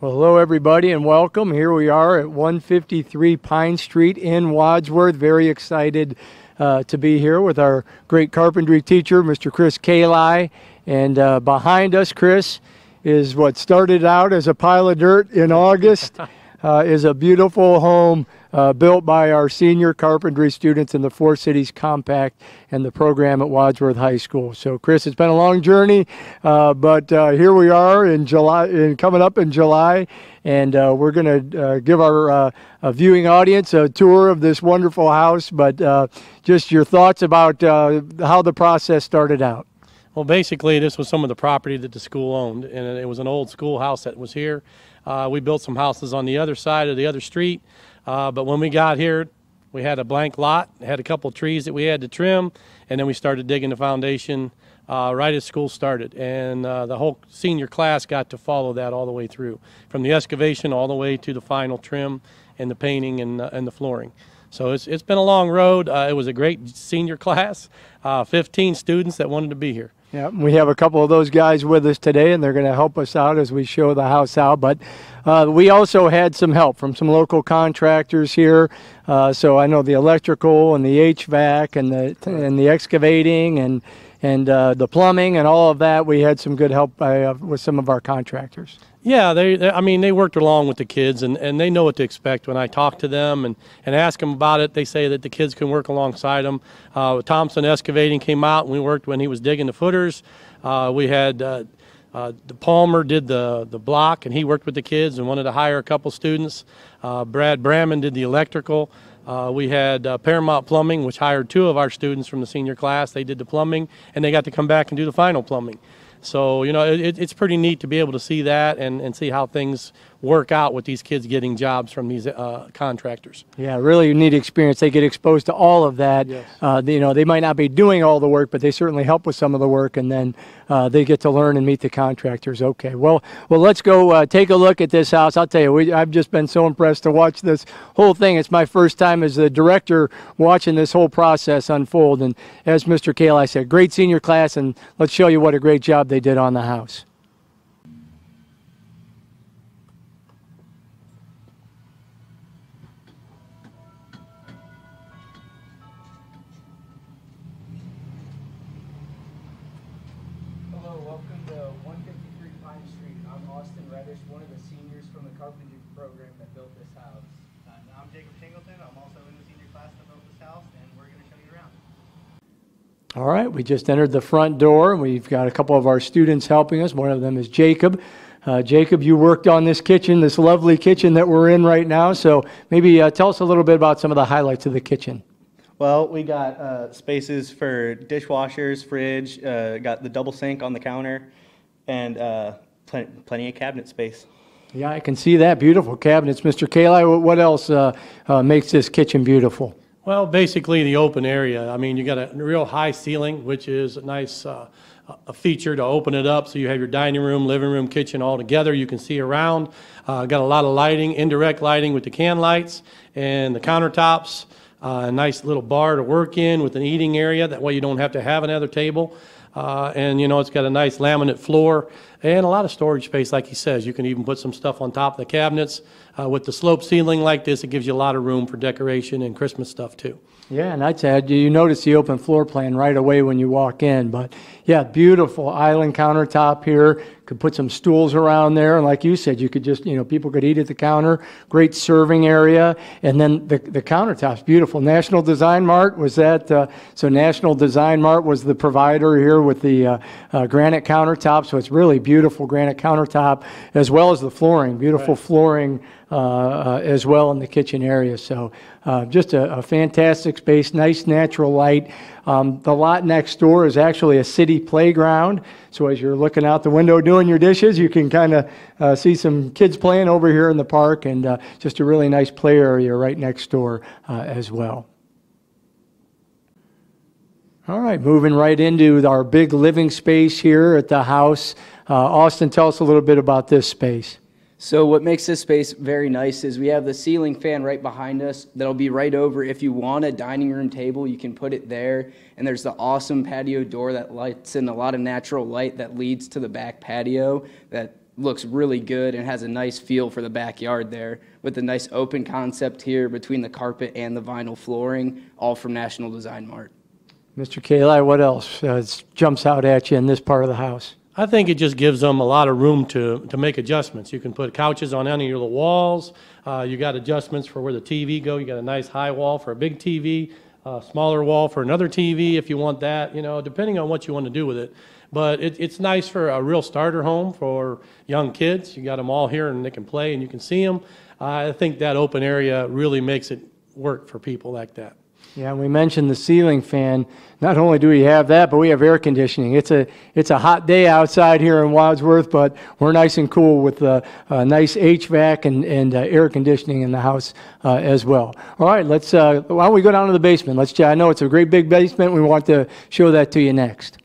Well, hello everybody and welcome. Here we are at 153 Pine Street in Wadsworth. Very excited to be here with our great carpentry teacher, Mr. Chris Kali. And behind us, Chris, is what started out as a pile of dirt in August, is a beautiful home built by our senior carpentry students in the Four Cities Compact and the program at Wadsworth High School. So, Chris, it's been a long journey, but here we are in July, coming up in July, and we're going to give our viewing audience a tour of this wonderful house. But just your thoughts about how the process started out. Well, basically, this was some of the property that the school owned, and it was an old schoolhouse that was here. We built some houses on the other side of the other street, but when we got here, we had a blank lot, had a couple trees that we had to trim, and then we started digging the foundation right as school started. And the whole senior class got to follow that all the way through, from the excavation all the way to the final trim and the painting and the flooring. So it's been a long road. It was a great senior class, 15 students that wanted to be here. Yeah, we have a couple of those guys with us today, and they're going to help us out as we show the house out. But we also had some help from some local contractors here. So I know the electrical and the HVAC and the excavating and the plumbing and all of that. We had some good help with some of our contractors. Yeah, they worked along with the kids, and they know what to expect. When I talk to them and ask them about it, they say that the kids can work alongside them. Thompson Excavating came out, and we worked when he was digging the footers. We had the Palmer did the block, and he worked with the kids and wanted to hire a couple students. Brad Bramman did the electrical. We had Paramount Plumbing, which hired 2 of our students from the senior class. They did the plumbing, and they got to come back and do the final plumbing. So, you know, it's pretty neat to be able to see that and see how things work out with these kids getting jobs from these contractors. Yeah, really neat experience. They get exposed to all of that. Yes. You know, they might not be doing all the work, but they certainly help with some of the work, and then they get to learn and meet the contractors. Okay, well, let's go take a look at this house. I'll tell you, I've just been so impressed to watch this whole thing. It's my first time as the director watching this whole process unfold. And as Mr. Kali said, great senior class, and let's show you what a great job they did on the house. One of the seniors from the carpentry program that built this house. I'm Jacob Singleton. I'm also in the senior class that built this house, and we're going to show you around. All right, we just entered the front door, and we've got a couple of our students helping us. One of them is Jacob. Jacob, you worked on this kitchen, this lovely kitchen that we're in right now. So maybe tell us a little bit about some of the highlights of the kitchen. Well, we got spaces for dishwashers, fridge, got the double sink on the counter, and plenty of cabinet space. Yeah, I can see that. Beautiful cabinets. Mr. Kali, what else makes this kitchen beautiful? Well, basically the open area. I mean, you got a real high ceiling, which is a nice a feature to open it up so you have your dining room, living room, kitchen all together. You can see around. Got a lot of lighting, indirect lighting with the can lights and the countertops. A nice little bar to work in with an eating area. That way you don't have to have another table. And, you know, it's got a nice laminate floor and a lot of storage space, like he says. You can even put some stuff on top of the cabinets. With the slope ceiling like this, it gives you a lot of room for decoration and Christmas stuff, too. Yeah, and I'd say you notice the open floor plan right away when you walk in. But, yeah, beautiful island countertop here. Could put some stools around there. And like you said, you could just, you know, people could eat at the counter. Great serving area. And then the countertops, beautiful. National Design Mart, was that? So National Design Mart was the provider here with the granite countertop. So it's really beautiful granite countertop, as well as the flooring. Beautiful flooring as well in the kitchen area. So just a fantastic space, nice natural light. The lot next door is actually a city playground. So as you're looking out the window doing your dishes, you can kind of see some kids playing over here in the park, and just a really nice play area right next door as well. All right, moving right into our big living space here at the house. Austin, tell us a little bit about this space. So what makes this space very nice is we have the ceiling fan right behind us that'll be right over. If you want a dining room table, you can put it there. And there's the awesome patio door that lets in a lot of natural light that leads to the back patio that looks really good and has a nice feel for the backyard there with the nice open concept here between the carpet and the vinyl flooring, all from National Design Mart. Mr. Kali, what else jumps out at you in this part of the house? I think it just gives them a lot of room to make adjustments. You can put couches on any of the walls. You got adjustments for where the TV go. You got a nice high wall for a big TV, smaller wall for another TV if you want that, depending on what you want to do with it. But it's nice for a real starter home for young kids. You got them all here and they can play and you can see them. I think that open area really makes it work for people like that. Yeah, we mentioned the ceiling fan. Not only do we have that, but we have air conditioning. It's a hot day outside here in Wadsworth, but we're nice and cool with nice HVAC and air conditioning in the house as well. All right, let's. Why don't we go down to the basement? I know it's a great big basement. We want to show that to you next.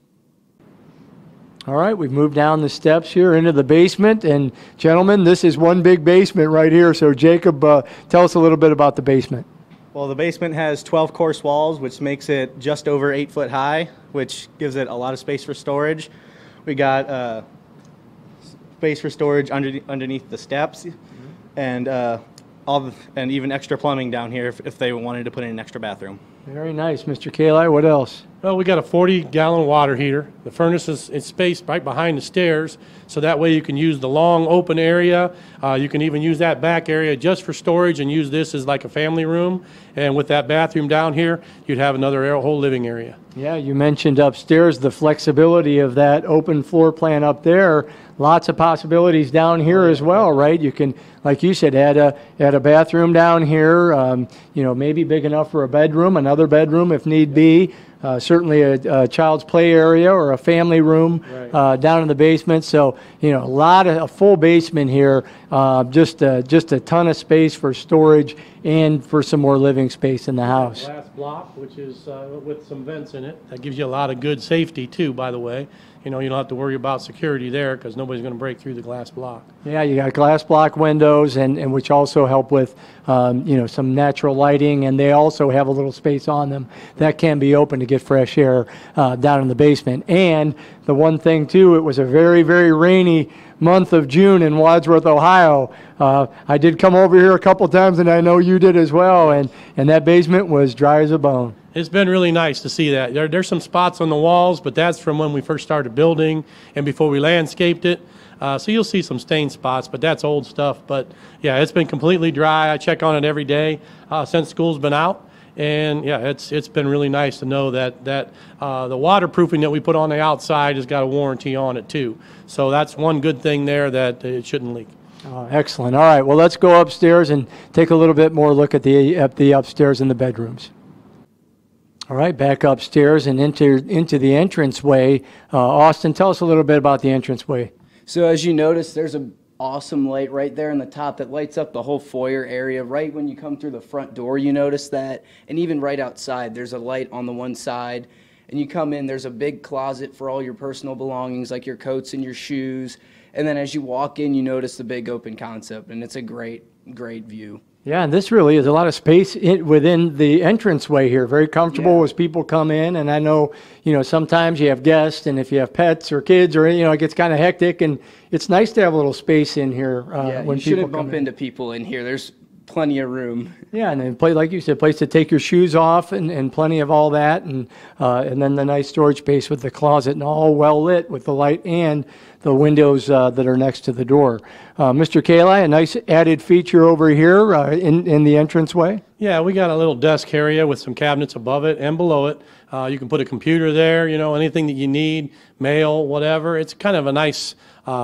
All right, we've moved down the steps here into the basement, and gentlemen, this is one big basement right here. So Jacob, tell us a little bit about the basement. Well, the basement has 12 course walls, which makes it just over 8 foot high, which gives it a lot of space for storage. We got space for storage underneath the steps, and and even extra plumbing down here if they wanted to put in an extra bathroom. Very nice, Mr. Kali. What else? Well, we got a 40-gallon water heater. The furnace is spaced right behind the stairs, so that way you can use the long open area. You can even use that back area just for storage and use this as like a family room. And with that bathroom down here, you'd have another whole living area. Yeah, you mentioned upstairs the flexibility of that open floor plan up there. Lots of possibilities down here as well, right? You can, like you said, add a bathroom down here. Maybe big enough for a bedroom, another bedroom if need be. Certainly a child's play area or a family room down in the basement. So, a full basement here, just a ton of space for storage and for some more living space in the house. Glass block, which is with some vents in it. That gives you a lot of good safety too, by the way. You don't have to worry about security there because nobody's going to break through the glass block. Yeah, you got glass block windows and which also help with, some natural lighting, and they also have a little space on them that can be open to get fresh air down in the basement. And the one thing too, it was a very, very rainy month of June in Wadsworth, Ohio. I did come over here a couple times, and I know you did as well, and that basement was dry as a bone. It's been really nice to see that. There's some spots on the walls, but that's from when we first started building and before we landscaped it. So you'll see some stain spots, but that's old stuff. But yeah, it's been completely dry. I check on it every day since school's been out. And yeah, it's been really nice to know that the waterproofing that we put on the outside has got a warranty on it too. So that's one good thing there, that it shouldn't leak. Excellent. All right, well, let's go upstairs and take a little bit more look at the upstairs and the bedrooms. All right, back upstairs and into the entranceway. Austin, tell us a little bit about the entranceway. So as you notice, there's an awesome light right there in the top that lights up the whole foyer area. Right when you come through the front door, you notice that. And even right outside, there's a light on the one side. And you come in, there's a big closet for all your personal belongings, like your coats and your shoes. And then as you walk in, you notice the big open concept, and it's a great, great view. Yeah, and this really is a lot of space within the entranceway here. Very comfortable as people come in. And I know, sometimes you have guests, and if you have pets or kids, or it gets kind of hectic. And it's nice to have a little space in here when you people shouldn't come bump in. into people in here. There's plenty of room. Yeah, and then like you said, place to take your shoes off, and plenty of all that, and then the nice storage space with the closet, and all well lit with the light and the windows that are next to the door. Mr. Kali, a nice added feature over here in the entranceway. Yeah, we got a little desk area with some cabinets above it and below it. You can put a computer there, anything that you need, mail, whatever. It's kind of a nice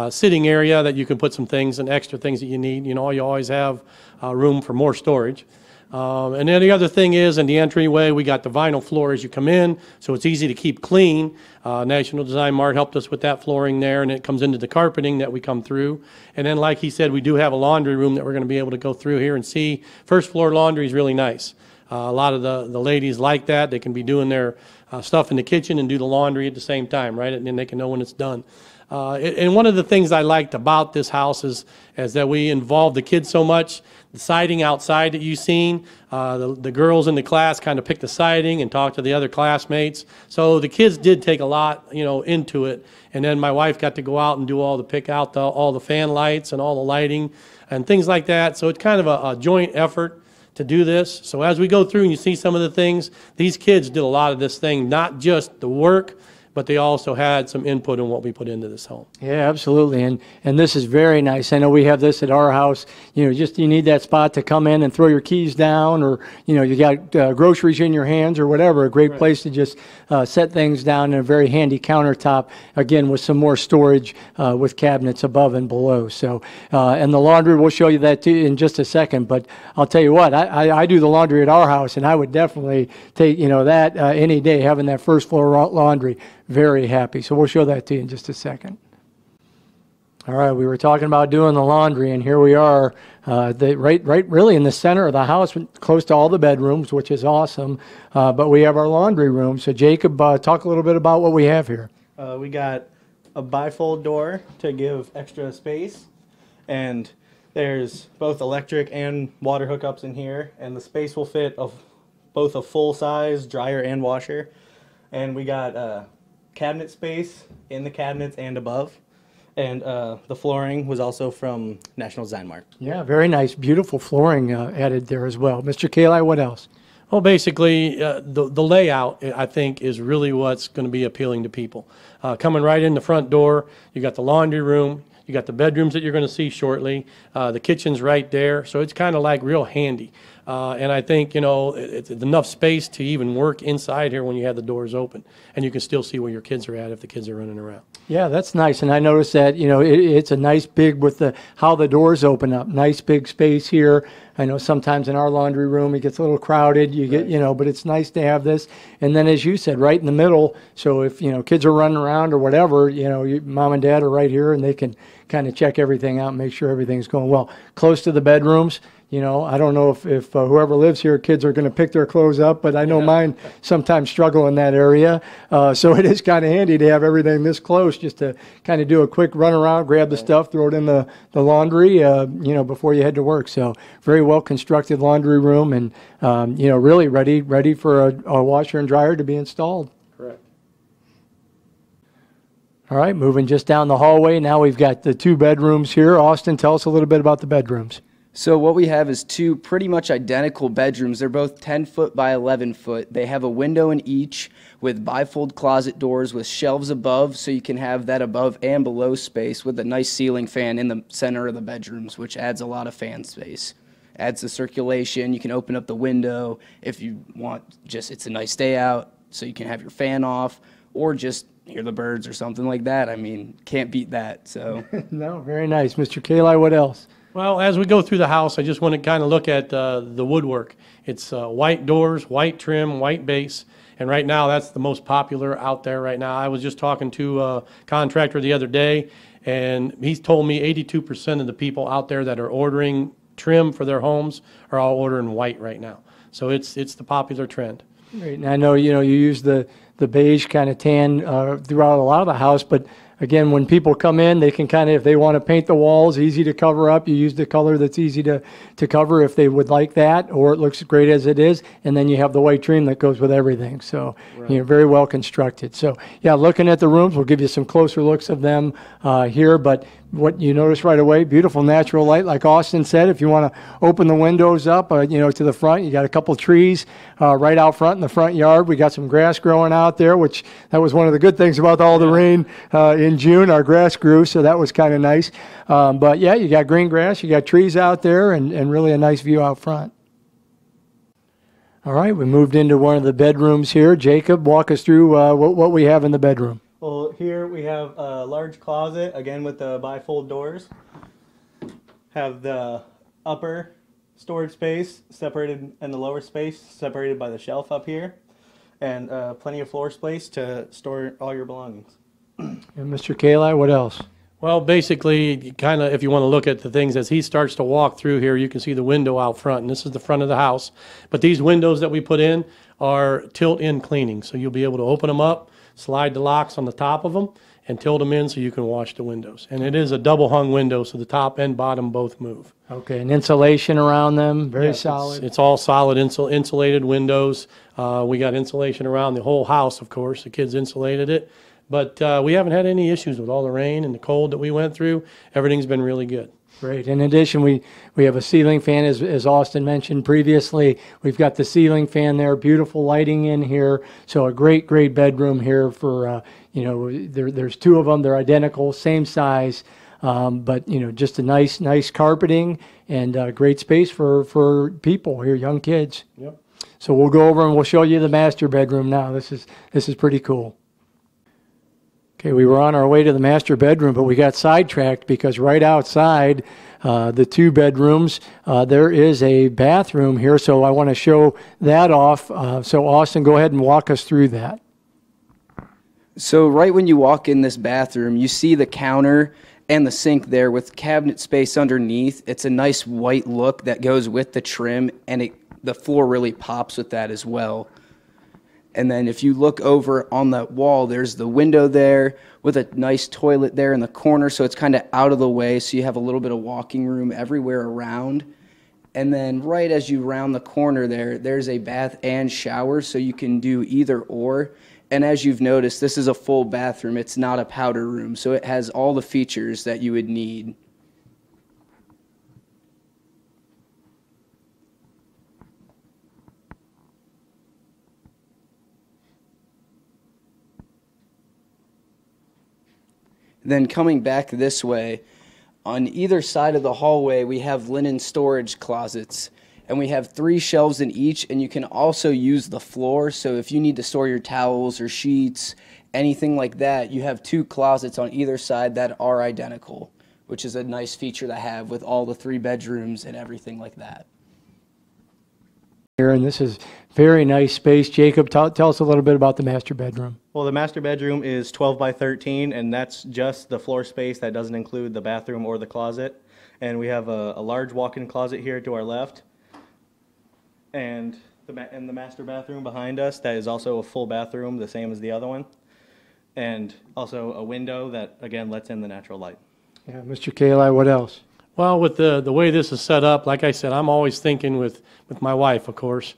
sitting area that you can put some things and extra things that you need. You always have room for more storage. And then the other thing is, in the entryway, we got the vinyl floor as you come in, so it's easy to keep clean. National Design Mart helped us with that flooring there, and it comes into the carpeting that we come through. And then, like he said, we do have a laundry room that we're going to be able to go through here and see. First floor laundry is really nice. A lot of the ladies like that. They can be doing their stuff in the kitchen and do the laundry at the same time, right? And then they can know when it's done. And one of the things I liked about this house is that we involved the kids so much. The siding outside that you've seen, the girls in the class kind of picked the siding and talked to the other classmates. So the kids did take a lot, into it. And then my wife got to go out and do pick out all the fan lights and all the lighting and things like that. So it's kind of a joint effort to do this. So as we go through and you see some of the things, these kids did a lot of this thing, not just the work, but they also had some input in what we put into this home. Yeah, absolutely. And this is very nice. I know we have this at our house. You need that spot to come in and throw your keys down, or, you got groceries in your hands or whatever. A great place to just set things down, and a very handy countertop, again, with some more storage with cabinets above and below. So, and the laundry, we'll show you that too in just a second. But I'll tell you what, I do the laundry at our house, and I would definitely take, that any day, having that first floor laundry. Very happy. So we'll show that to you in just a second. All right, we were talking about doing the laundry, and here we are, right really in the center of the house, close to all the bedrooms, which is awesome. But we have our laundry room. So Jacob, talk a little bit about what we have here. We got a bifold door to give extra space, and there's both electric and water hookups in here, and the space will fit both a full-size dryer and washer. And we got cabinet space in the cabinets and above, and the flooring was also from National Design Mart. Yeah, very nice, beautiful flooring added there as well. Mr. Kali, what else? Well, basically, the layout, I think, is really what's going to be appealing to people. Coming right in the front door, you got the laundry room, you got the bedrooms that you're going to see shortly, the kitchen's right there, so it's kind of like real handy. And I think, it's enough space to even work inside here when you have the doors open. And you can still see where your kids are at if the kids are running around. Yeah, that's nice. And I noticed that, it's a nice big with how the doors open up. Nice big space here. I know sometimes in our laundry room it gets a little crowded. You get, but it's nice to have this. And then, as you said, right in the middle. So if, kids are running around or whatever, mom and dad are right here, and they can kind of check everything out and make sure everything's going well. Close to the bedrooms. I don't know if whoever lives here, kids are going to pick their clothes up, but I know mine sometimes struggle in that area. So it is kind of handy to have everything this close, just to kind of do a quick run around, grab the stuff, throw it in the laundry, before you head to work. So very well constructed laundry room, and really ready for a washer and dryer to be installed. Correct. All right, moving just down the hallway. Now we've got the 2 bedrooms here. Austin, tell us a little bit about the bedrooms. So what we have is 2 pretty much identical bedrooms. They're both 10 foot by 11 foot. They have a window in each with bifold closet doors with shelves above, so you can have that above and below space, with a nice ceiling fan in the center of the bedrooms, which adds a lot of fan space. Adds the circulation. You can open up the window if you want. It's a nice day out, so you can have your fan off, or just hear the birds or something like that. I mean, can't beat that. So No, very nice. Mr. Kali, what else? Well, as we go through the house, I just want to kind of look at the woodwork. It's white doors, white trim, white base, and right now that's the most popular out there right now. I was just talking to a contractor the other day, and he's told me 82% of the people out there that are ordering trim for their homes are all ordering white right now. So it's the popular trend. Great. And I know, you use the beige kind of tan throughout a lot of the house, but again, when people come in, they can kind of, if they want to paint the walls, easy to cover up, you use the color that's easy to cover if they would like that, or it looks great as it is, and then you have the white trim that goes with everything. So, very well constructed. So, yeah, looking at the rooms, we'll give you some closer looks of them here, but what you notice right away, beautiful natural light, like Austin said. If you want to open the windows up, to the front, you got a couple trees right out front in the front yard. We got some grass growing out there, which that was one of the good things about all the rain in June. Our grass grew, so that was kind of nice. But yeah, you got green grass, you got trees out there, and really a nice view out front. All right, we moved into one of the bedrooms here. Jacob, walk us through what we have in the bedroom. Well, here we have a large closet, again with the bifold doors. Have the upper storage space separated and the lower space separated by the shelf up here. And plenty of floor space to store all your belongings. And Mr. Kali, what else? Well, basically, kind of, if you want to look at the things as he starts to walk through here, you can see the window out front, and this is the front of the house. But these windows that we put in are tilt-in cleaning, so you'll be able to open them up, slide the locks on the top of them, and tilt them in so you can wash the windows. And it is a double hung window, so the top and bottom both move. Okay, and insulation around them, very Yes, solid. It's all solid insulated windows. We got insulation around the whole house, of course. The kids insulated it. But we haven't had any issues with all the rain and the cold that we went through. Everything's been really good. Great. In addition, we have a ceiling fan, as Austin mentioned previously. We've got the ceiling fan there, beautiful lighting in here. So a great bedroom here for, there's two of them. They're identical, same size, but, just a nice carpeting and great space for people here, young kids. Yep. So we'll go over and we'll show you the master bedroom now. This is pretty cool. Okay, we were on our way to the master bedroom, but we got sidetracked because right outside the two bedrooms, there is a bathroom here. So I want to show that off. So Austin, go ahead and walk us through that. So right when you walk in this bathroom, you see the counter and the sink there with cabinet space underneath. It's a nice white look that goes with the trim, and the floor really pops with that as well. And then if you look over on that wall, there's the window there with a nice toilet there in the corner, so it's kind of out of the way, so you have a little bit of walking room everywhere around. And then right as you round the corner there's a bath and shower, so you can do either or. And as you've noticed, this is a full bathroom. It's not a powder room, so it has all the features that you would need. Then coming back this way, on either side of the hallway, we have linen storage closets. And we have 3 shelves in each, and you can also use the floor. So if you need to store your towels or sheets, anything like that, you have 2 closets on either side that are identical, which is a nice feature to have with all the 3 bedrooms and everything like that. Here, and this is very nice space. Jacob, tell us a little bit about the master bedroom. Well, the master bedroom is 12 by 13, and that's just the floor space. That doesn't include the bathroom or the closet. And we have a large walk-in closet here to our left. And the master bathroom behind us, that is also a full bathroom, the same as the other one. And also a window that, again, lets in the natural light. Yeah, Mr. Kali, what else? Well, with the way this is set up, like I said, I'm always thinking with my wife, of course,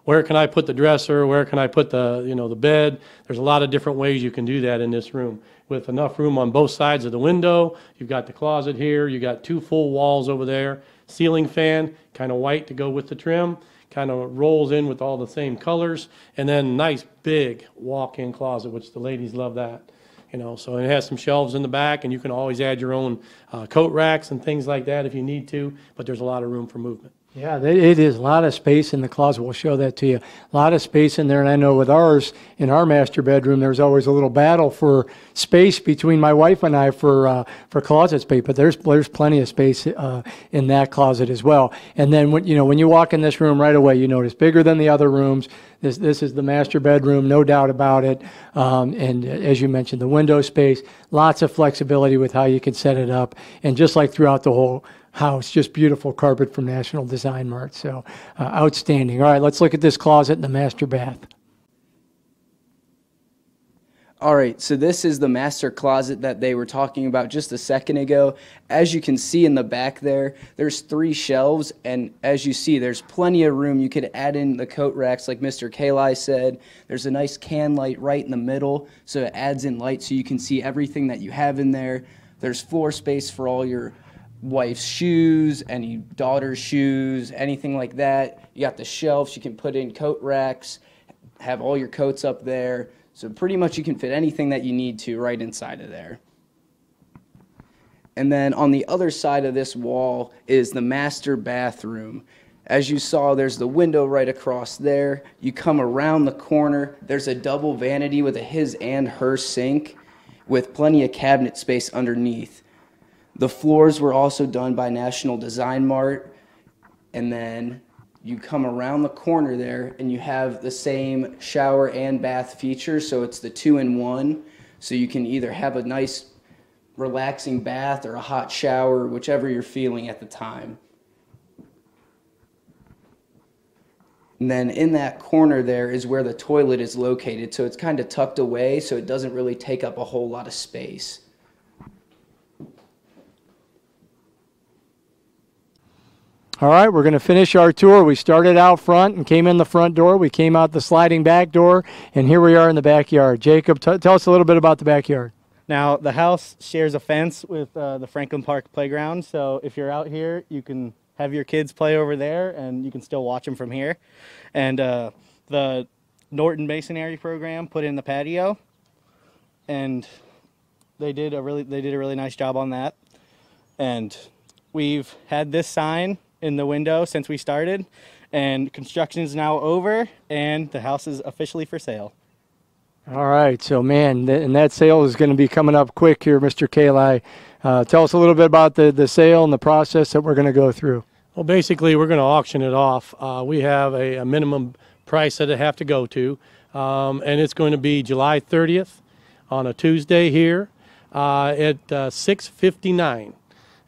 where can I put the dresser? Where can I put the bed? There's a lot of different ways you can do that in this room. With enough room on both sides of the window, you've got the closet here, you got 2 full walls over there, ceiling fan, kind of white to go with the trim, kind of rolls in with all the same colors, and then nice big walk-in closet, which the ladies love that. So it has some shelves in the back, and you can always add your own coat racks and things like that if you need to, but there's a lot of room for movement. Yeah, it is a lot of space in the closet. We'll show that to you. A lot of space in there, and I know with ours, in our master bedroom, there's always a little battle for space between my wife and I for closet space, but there's plenty of space in that closet as well. And then when you walk in this room right away, you notice bigger than the other rooms. This is the master bedroom, no doubt about it. And as you mentioned, the window space, lots of flexibility with how you can set it up. And just like throughout the whole house, just beautiful carpet from National Design Mart. So outstanding. All right, let's look at this closet in the master bath. All right, so this is the master closet that they were talking about just a second ago. As you can see in the back there's 3 shelves, and as you see, there's plenty of room. You could add in the coat racks like Mr. Kali said. There's a nice can light right in the middle, so it adds in light so you can see everything that you have in there. There's floor space for all your wife's shoes, any daughter's shoes, anything like that. You got the shelves, you can put in coat racks, have all your coats up there. So pretty much you can fit anything that you need to right inside of there. And then on the other side of this wall is the master bathroom. As you saw, there's the window right across there. You come around the corner, there's a double vanity with a his and her sink with plenty of cabinet space underneath. The floors were also done by National Design Mart. And then you come around the corner there and you have the same shower and bath feature, so it's the 2-in-1. So you can either have a nice relaxing bath or a hot shower, whichever you're feeling at the time. And then in that corner there is where the toilet is located. So it's kind of tucked away, so it doesn't really take up a whole lot of space. All right, we're going to finish our tour. We started out front and came in the front door. We came out the sliding back door, and here we are in the backyard. Jacob, tell us a little bit about the backyard. Now, the house shares a fence with the Franklin Park playground, so if you're out here, you can have your kids play over there, and you can still watch them from here. And the Norton Masonry program put in the patio, and they did a really nice job on that. And we've had this sign in the window since we started, and construction is now over, and the house is officially for sale. All right, so man, and that sale is going to be coming up quick here, Mr. Kali. Tell us a little bit about the sale and the process that we're going to go through. Well, basically, we're going to auction it off. We have a minimum price that it have to go to, and it's going to be July 30th on a Tuesday here at 6:59.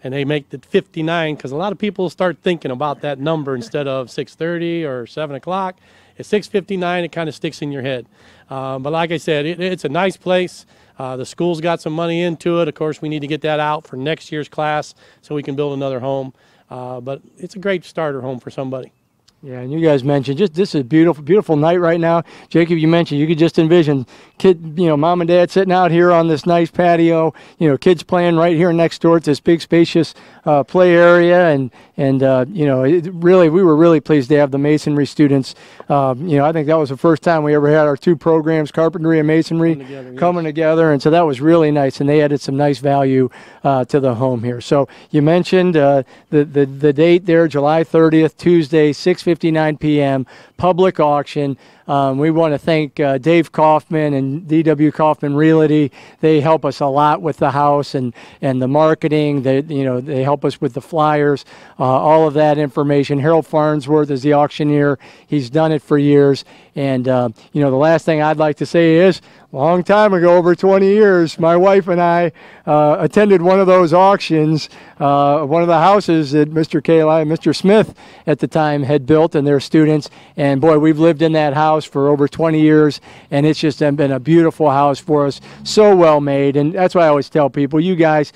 And they make the 59 because a lot of people start thinking about that number instead of 6:30 or 7 o'clock. At 6:59, it kind of sticks in your head. But like I said, it's a nice place. The school's got some money into it. Of course, we need to get that out for next year's class so we can build another home. But it's a great starter home for somebody. Yeah, and you guys mentioned just this is a beautiful, beautiful night right now. Jacob, you mentioned you could just envision mom and dad sitting out here on this nice patio. Kids playing right here next door to this big, spacious play area, and we were really pleased to have the masonry students. I think that was the first time we ever had our two programs, carpentry and masonry, coming together, and so that was really nice. And they added some nice value to the home here. So you mentioned the date there, July 30th, Tuesday, 6:59 p.m. public auction. We want to thank Dave Kaufman and DW Kaufman Realty. They help us a lot with the house and the marketing. They help us with the flyers, all of that information. Harold Farnsworth is the auctioneer. He's done it for years. And, the last thing I'd like to say is, a long time ago, over 20 years, my wife and I attended one of those auctions, one of the houses that Mr. Kali and Mr. Smith at the time had built and their students. And boy, we've lived in that house for over 20 years, and it's just been a beautiful house for us, so well made. And that's why I always tell people, you guys,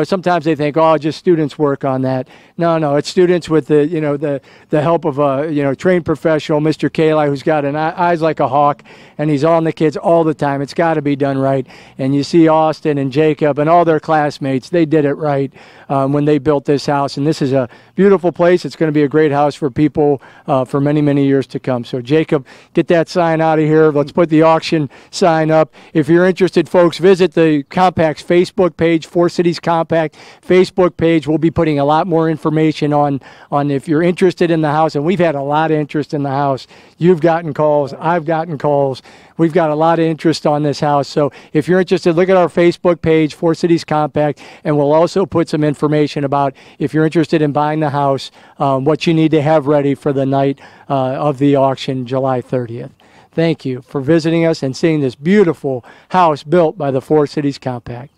sometimes they think, oh, just students work on that. No, it's students with the help of a trained professional, Mr. Kali, who's got eyes like a hawk, and he's on the kids all the time. It's got to be done right. And you see Austin and Jacob and all their classmates, they did it right when they built this house. And this is a beautiful place. It's going to be a great house for people for many, many years to come. So Jacob, get that sign out of here. Let's put the auction sign up. If you're interested, folks, visit the Compact's Facebook page, Four Cities Compact Facebook page. We'll be putting a lot more information on if you're interested in the house. And we've had a lot of interest in the house. You've gotten calls. I've gotten calls. We've got a lot of interest on this house. So if you're interested, look at our Facebook page, Four Cities Compact, and we'll also put some information about if you're interested in buying the house, what you need to have ready for the night of the auction, July 30th. Thank you for visiting us and seeing this beautiful house built by the Four Cities Compact.